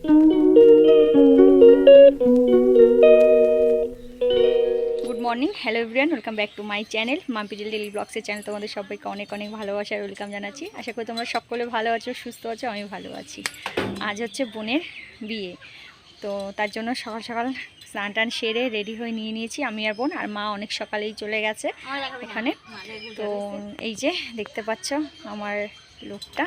Good morning, hello everyone, welcome back to my channel মাম্পিজেল daily ব্লগসের channel. তোমাদের সবাইকে অনেক অনেক ভালোবাসা আর ওয়েলকাম জানাচ্ছি। আশা করি তোমরা সকলে ভালো আছো, সুস্থ আছো, আমি ভালো আছি। আজ হচ্ছে বোনের বিয়ে, তো তার জন্য সকাল সকাল স্নান টান সেরে রেডি হয়ে নিয়েছি আমি আর বোন। আর মা অনেক সকালেই চলে গেছে ওখানে। তো এই যে দেখতে পাচ্ছ আমার লুকটা,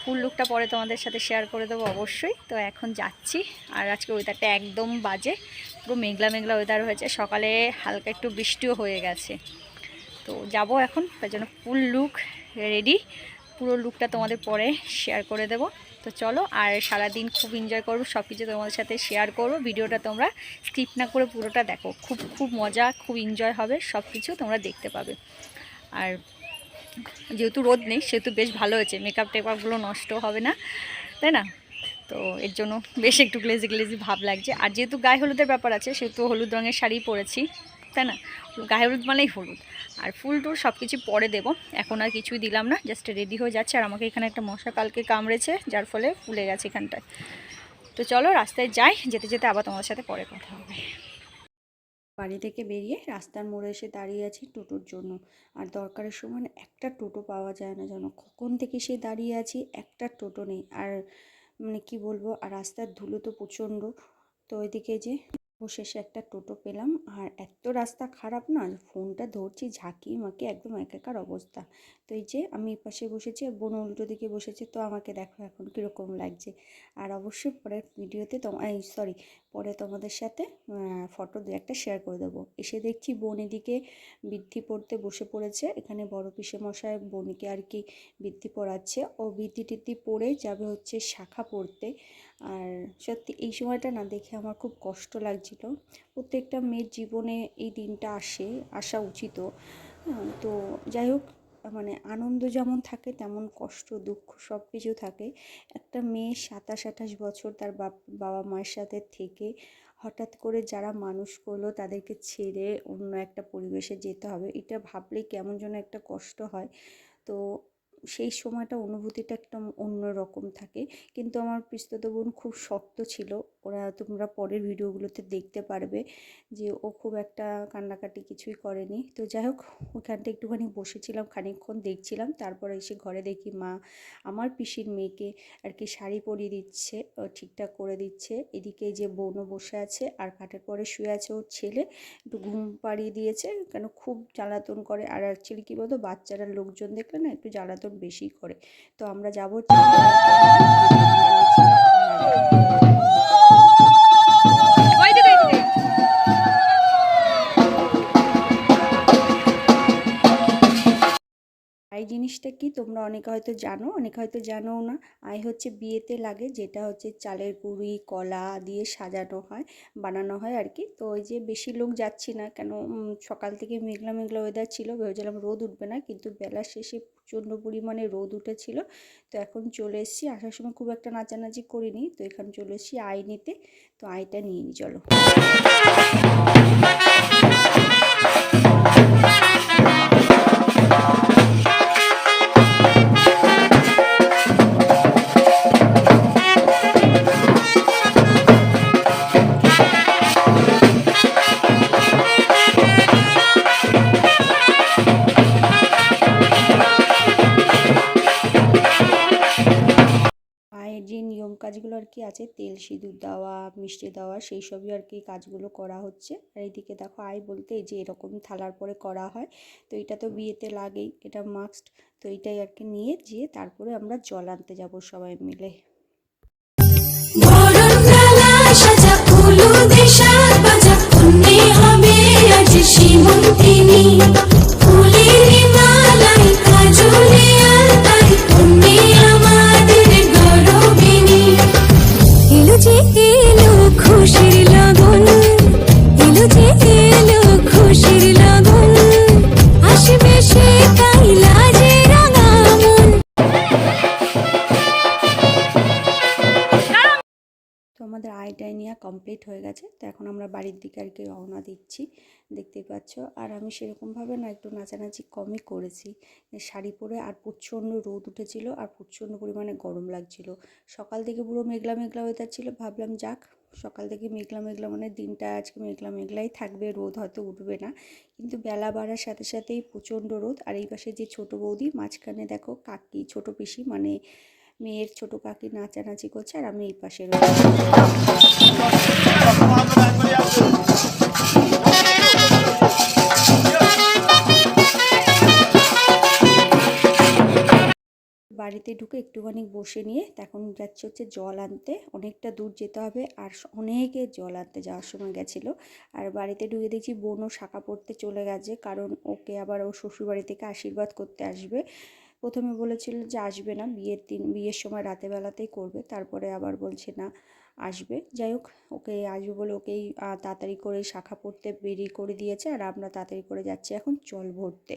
ফুল লুকটা পরে তোমাদের সাথে শেয়ার করে দেবো অবশ্যই। তো এখন যাচ্ছি। আর আজকে ওয়েদারটা একদম বাজে, পুরো মেঘলা মেঘলা ওয়েদার হয়েছে, সকালে হালকা একটু বৃষ্টিও হয়ে গেছে। তো যাব এখন, তার জন্য ফুল লুক রেডি, পুরো লুকটা তোমাদের পরে শেয়ার করে দেব। তো চলো, আর সারাদিন খুব এনজয় করবো, সব কিছু তোমাদের সাথে শেয়ার করবো। ভিডিওটা তোমরা স্কিপ না করে পুরোটা দেখো, খুব খুব মজা, খুব এনজয় হবে, সব কিছু তোমরা দেখতে পাবে। আর যেহেতু রোদ নেই সেহেতু বেশ ভালো হয়েছে, মেকআপ টেকআপগুলো নষ্ট হবে না, তাই না? তো এর জন্য বেশ একটু গ্লেজি গ্লেজি ভাব লাগছে। আর যেহেতু গায়ে হলুদের ব্যাপার আছে সেহেতু হলুদ রঙের শাড়ি পরেছি, তাই না? গায়ে হলুদ মানেই হলুদ। আর ফুল টুল সব কিছু পরে দেবো, এখন আর কিছুই দিলাম না, জাস্ট রেডি হয়ে যাচ্ছে। আর আমাকে এখানে একটা মশা কালকে কামড়েছে, যার ফলে ফুলে গেছে এখানটায়। তো চলো রাস্তায় যাই, যেতে যেতে আবার তোমাদের সাথে পরে কথা হবে। বাড়ি থেকে বেরিয়ে রাস্তার মোড়ে এসে দাঁড়িয়ে আছি টোটোর জন্য। আর দরকারের সময় একটা টোটো পাওয়া যায় না, জানো, কখন থেকে সে দাঁড়িয়ে আছি, একটা টোটো নেই। আর মানে কি বলবো, আর রাস্তার ধুলো তো প্রচণ্ড। তো ওইদিকে যে অবশেষে একটা টোটো পেলাম। আর এত রাস্তা খারাপ না, ফোনটা ধরছি ঝাঁকিয়ে মাকে একদম একাকার অবস্থা। তো এই যে আমি পাশে বসেছি আর বোন উল্টো দিকে বসেছে, তো আমাকে দেখো এখন কীরকম লাগছে। আর অবশ্যই পরের ভিডিওতে পরে তোমাদের সাথে ফটো দু একটা শেয়ার করে দেবো। এসে দেখছি বোন এদিকে বৃদ্ধি পড়তে বসে পড়েছে, এখানে বড় পিসে মশাই বোনকে আর কি বৃদ্ধি পড়াচ্ছে। ও বৃদ্ধি টিদ্ধি পড়ে যাবে হচ্ছে শাখা পড়তে। আর সত্যি এই সময়টা না দেখে আমার খুব কষ্ট লাগছিল। প্রত্যেকটা মেয়ের জীবনে এই দিনটা আসা উচিত। তো যাই হোক, মানে আনন্দ যেমন থাকে তেমন কষ্ট দুঃখ সব কিছু থাকে। একটা মেয়ে 27-28 বছর তার বাবা মায়ের সাথে থেকে হঠাৎ করে যারা মানুষ করলো তাদেরকে ছেড়ে অন্য একটা পরিবেশে যেতে হবে, এটা ভাবলেই কেমন যেন একটা কষ্ট হয়। তো সেই সময়টা অনুভূতিটা একটা অন্য রকম থাকে। কিন্তু আমার পিসতুতো বোন খুব শক্ত ছিল, তোমরা পরের ভিডিওগুলোতে দেখতে পারবে যে ও খুব একটা কান্নাকাটি কিছুই করেনি। তো যাই হোক, ওখানটা একটুখানি বসেছিলাম, খানিকক্ষণ দেখছিলাম। তারপরে এসে ঘরে দেখি মা আমার পিসির মেয়েকে আর কি শাড়ি পরিয়ে দিচ্ছে, ঠিকঠাক করে দিচ্ছে। এদিকে যে বোনও বসে আছে আর খাটের পরে শুয়ে আছে ওর ছেলে, একটু ঘুম পাড়িয়ে দিয়েছে, কেন খুব জ্বালাতন করে। আর অ্যাকচুয়ালি কী বলতো, বাচ্চারা লোকজন দেখলে না একটু জ্বালাতন বেশি করে। তো আমরা যাবো আই জিনিসটা কি তোমরা অনেকে হয়তো জানো, অনেকে হয়তো জানোও না। আই হচ্ছে বিয়েতে লাগে, যেটা হচ্ছে চালের গুঁড়ি কলা দিয়ে সাজানো হয়, বানানো হয় আর কি। তো ওই যে বেশি লোক যাচ্ছি না, কেন সকাল থেকে মেঘলা মেঘলা ওয়েদার ছিল, ভেবেছিলাম রোদ উঠবে না, কিন্তু বেলার শেষে প্রচণ্ড পরিমাণে রোদ উঠেছিল। তো এখন চলে এসেছি, আসার সময় খুব একটা নাচানাচি করিনি, তো এখানে চলে এসেছি আই নিতে। তো আইটা নিয়ে নিই চলো। যে নিয়ম কাজগুলো আর কি আছে, তেল সিঁদুর দেওয়া, মিষ্টি দেওয়া, সেই সবই আর কি কাজগুলো করা হচ্ছে। আর এইদিকে দেখো আই বলতে এই যে এরকম থালার পরে করা হয়, তো এটা তো বিয়েতে লাগেই, এটা মাস্ট। তো এইটাই আর কি নিয়ে যেয়ে তারপরে আমরা জল আনতে যাবো সবাই মিলে। আমাদের আইডাইনিয়া কমপ্লিট হয়ে গেছে। তো এখন আমরা বাড়ির দিকে আর কি রওনা দিচ্ছি, দেখতেই পাচ্ছ। আর আমি সেরকমভাবে না একটু নাচানাচি কমই করেছি শাড়ি পরে। আর প্রচণ্ড রোদ উঠেছিল আর প্রচণ্ড পরিমাণে গরম লাগছিল। সকাল থেকে পুরো মেঘলা মেঘলা ওয়েদার ছিল, ভাবলাম যাক সকাল থেকে মেঘলা মেঘলা মানে দিনটা আজকে মেঘলা মেঘলাই থাকবে, রোদ হয়তো উঠবে না। কিন্তু বেলা বাড়ার সাথে সাথেই প্রচণ্ড রোদ। আর এই পাশে যে ছোট বৌদি, মাঝখানে দেখো কাকি, ছোট পিসি মানে মেয়ের ছোট কাকি নাচানাচি করছে, আর আমি এই পাশে রয়েছি। বাড়িতে ঢুকে একটুখানি বসে নিয়ে এখন যাচ্ছে হচ্ছে জল আনতে। অনেকটা দূর যেতে হবে, আর অনেকে জল আনতে যাওয়ার সময় গেছিলো। আর বাড়িতে ঢুকে দেখছি বোনও শাঁখা পড়তে চলে গেছে, কারণ ওকে আবার ও শ্বশুরবাড়ি থেকে আশীর্বাদ করতে আসবে। প্রথমে বলেছিল যে আসবে না, বিয়ের সময় রাতের বেলাতেই করবে, তারপরে আবার বলছে না আসবে। যাই হোক, ওকে আসবে বলে ওকেই তাড়াতাড়ি করে শাঁখা পড়তে বেরিয়ে করে দিয়েছে। আর আমরা তাড়াতাড়ি করে যাচ্ছি এখন জল ভরতে।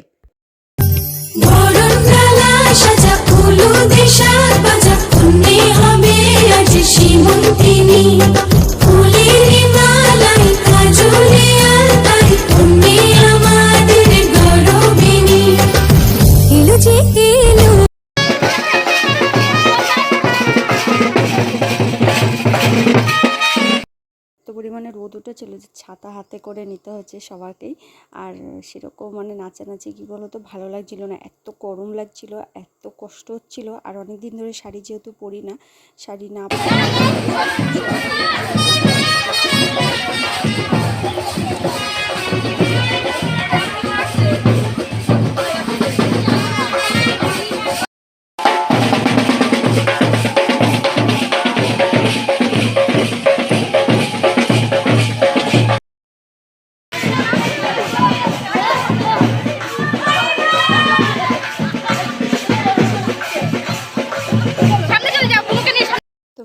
পরিমাণে রোদ উঠেছিল যে ছাতা হাতে করে নিতে হচ্ছে সবাইকেই। আর সেরকম মানে নাচানাচি কী বলো তো ভালো লাগছিল না, এত গরম লাগছিল, এত কষ্ট হচ্ছিল। আর অনেক দিন ধরে শাড়ি যেহেতু পরি না, শাড়ি না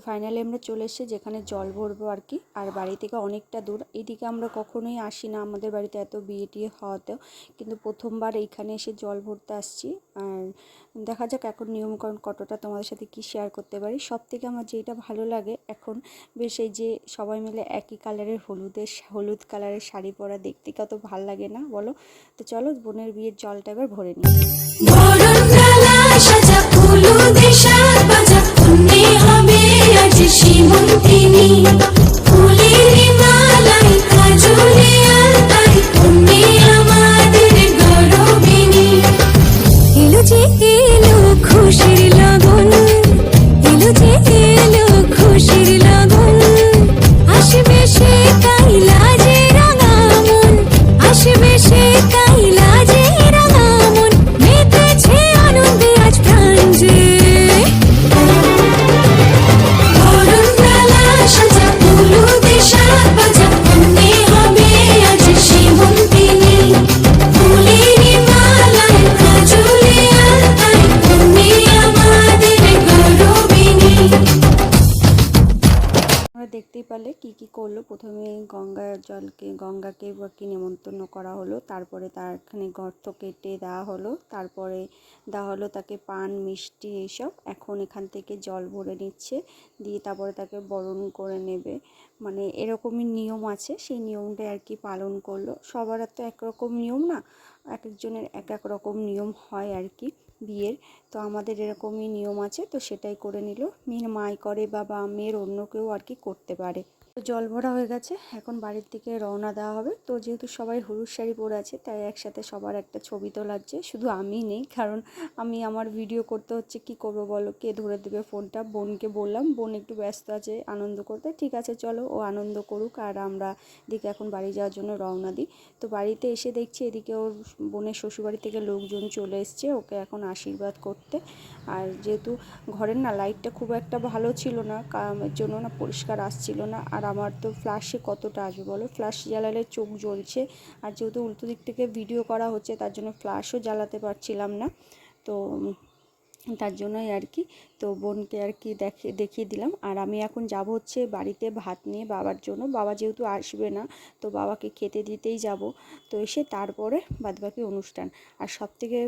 ফাইনালি আমরা চলে এসেছি যেখানে জল ভরবো আর কি। আর বাড়ি থেকে অনেকটা দূর, এইদিকে আমরা কখনোই আসি না আমাদের বাড়িতে এত বিয়ে টিয়ে হওয়াতেও, কিন্তু প্রথমবার এইখানে এসে জল ভরতে আসছি। আর দেখা যাক এখন নিয়মকানুন কতটা তোমাদের সাথে কি শেয়ার করতে পারি। সব থেকে আমার যেটা ভালো লাগে এখন বেশ এই যে সবাই মিলে একই কালারের হলুদ কালারের শাড়ি পরা, দেখতে কত ভাল লাগে না বলো। তো চলো বোনের বিয়ের জলটা এবার ভরে নিই। দেখতেই পারলে কি কি করলো। প্রথমে গঙ্গাকে কি নেমন্তন্ন করা হলো, তারপরে তারখানে গর্ত কেটে দেওয়া হলো, তারপরে দেওয়া হলো তাকে পান মিষ্টি এইসব। এখন এখান থেকে জল ভরে নিচ্ছে, দিয়ে তারপরে তাকে বরণ করে নেবে, মানে এরকমই নিয়ম আছে। সেই নিয়মটা আর কি পালন করলো। সবার তো একরকম নিয়ম না, এক একজনের এক এক রকম নিয়ম হয় আর কি বিয়ের। তো আমাদের এরকমই নিয়ম আছে, তো সেটাই করে নিল। মেয়ের মাই করে বা মেয়ের অন্য কেউ আর কি করতে পারে। তো জল ভরা হয়ে গেছে, এখন বাড়ির দিকে রওনা দেওয়া হবে। তো যেহেতু সবাই হলুদ শাড়ি পরে আছে, তাই একসাথে সবার একটা ছবি তোলাচ্ছে। শুধু আমি নেই, কারণ আমি আমার ভিডিও করতে হচ্ছে, কি করব বলো, কে ধরে দেবে ফোনটা। বোনকে বললাম, বোন একটু ব্যস্ত আছে আনন্দ করতে, ঠিক আছে চলো ও আনন্দ করুক, আর আমরা দিকে এখন বাড়ি যাওয়ার জন্য রওনা দিই। তো বাড়িতে এসে দেখছি এদিকে ওর বোনের শ্বশুরবাড়ি থেকে লোকজন চলে এসছে ওকে এখন আশীর্বাদ করতে। আর যেহেতু ঘরের না লাইটটা খুব একটা ভালো ছিল না, এর জন্য না পরিষ্কার আসছিল না। আর আমার তো ফ্ল্যাশে কতটা আসবে বলো, ফ্ল্যাশ জ্বালালে চোখ জ্বলছে। আর যেহেতু উল্টো দিক থেকে ভিডিও করা হচ্ছে, তার জন্য ফ্ল্যাশও জ্বালাতে পারছিলাম না। তো তার জন্যই আর কি। তো বোনকে আর কি দেখিয়ে দিলাম। আর আমি এখন যাব হচ্ছে বাড়িতে ভাত নিয়ে বাবার জন্য। বাবা যেহেতু আসবে না, তো বাবাকে খেতে দিতেই যাব। তো এসে তারপরে বাদবাকি অনুষ্ঠান। আর সবথেকে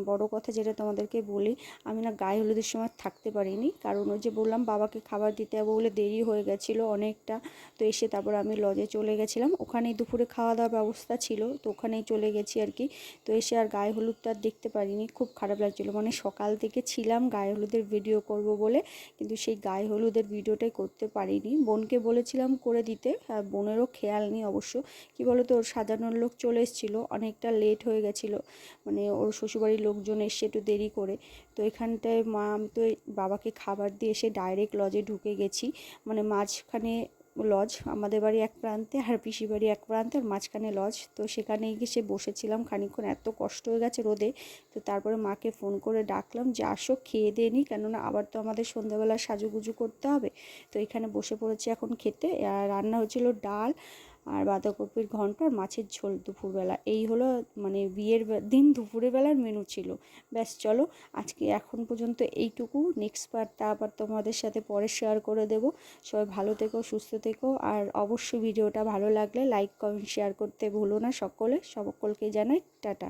বড় কথা যেটা তোমাদেরকে বলি, আমি না গায়ে হলুদের সময় থাকতে পারিনি, কারণ ওই যে বললাম বাবাকে খাবার দিতে যাবো বলে দেরি হয়ে গেছিলো অনেকটা। তো এসে তারপর আমি লজে চলে গেছিলাম, ওখানেই দুপুরে খাওয়া দাওয়ার ব্যবস্থা ছিল, তো ওখানেই চলে গেছি আর কি। তো এসে আর গায়ে হলুদটা আর দেখতে পারিনি, খুব খারাপ লাগছিলো। মানে সকাল থেকে ছিলাম গায়ে হলুদের ভিডিও করব বলে, কিন্তু সেই গায়ে হলুদের ভিডিওটাই করতে পারিনি। বোনকে বলেছিলাম করে দিতে, আর বোনেরও খেয়াল নেই অবশ্য। কী বলো তো, ওর সাজানোর লোক চলে এসেছিলো, অনেকটা লেট হয়ে গেছিলো, মানে ওর শ্বশুরবাড়ির লোকজন এসে একটু দেরি করে। তো এখানটায় আমি তো বাবাকে খাবার দিয়ে এসে ডাইরেক্ট লজে ঢুকে গেছি। মানে মাঝখানে লজ, আমাদের বাড়ি এক প্রান্তে আর পিসি বাড়ি এক প্রান্তে, আর মাঝখানে লজ। তো সেখানে গিয়ে সে বসেছিলাম খানিকক্ষণ, এত কষ্ট হয়ে গেছে রোদে। তো তারপরে মাকে ফোন করে ডাকলাম যে আসো খেয়ে দিয়ে নিই, কেননা আবার তো আমাদের সন্ধ্যাবেলা সাজুগুজু করতে হবে। তো এখানে বসে পড়েছি এখন খেতে। আর রান্না হয়েছিল ডাল আর বাঁধাকপির ঘন্ট আর মাছের ঝোল দুপুরবেলা। এই হলো মানে বিয়ের দিন দুপুরের বেলার মেনু ছিল। ব্যাস, চলো আজকে এখন পর্যন্ত এইটুকু। নেক্সট পার্টটা আবার তোমাদের সাথে পরে শেয়ার করে দেব। সবাই ভালো থেকো, সুস্থ থেকো, আর অবশ্যই ভিডিওটা ভালো লাগলে লাইক কমেন্ট শেয়ার করতে ভুলো না। সকলকে জানাই টাটা।